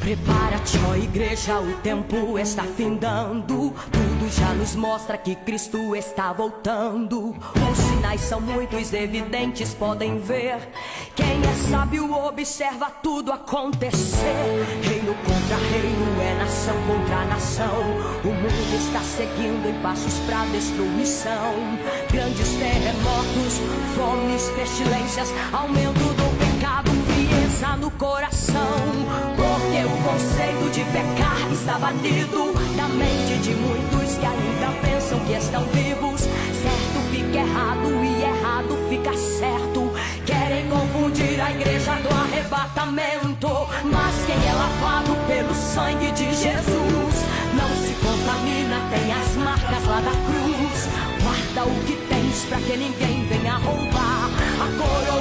Prepara-te, ó igreja, o tempo está findando. Tudo já nos mostra que Cristo está voltando. Os sinais são muitos, evidentes, podem ver. Quem é sábio observa tudo acontecer. Reino contra reino, é nação contra nação. O mundo está seguindo em passos pra destruição. Grandes terremotos, fomes, pestilências, aumento do pecado, frieza no coração. Porque o conceito de pecar está banido da mente de muitos que ainda pensam que estão vivos. Certo fica errado e errado fica certo. Querem confundir a igreja do arrebatamento. Mas quem é lavado pelo sangue de Jesus não se contamina, tem as marcas lá da cruz. Guarda o que tens pra que ninguém venha roubar a coroa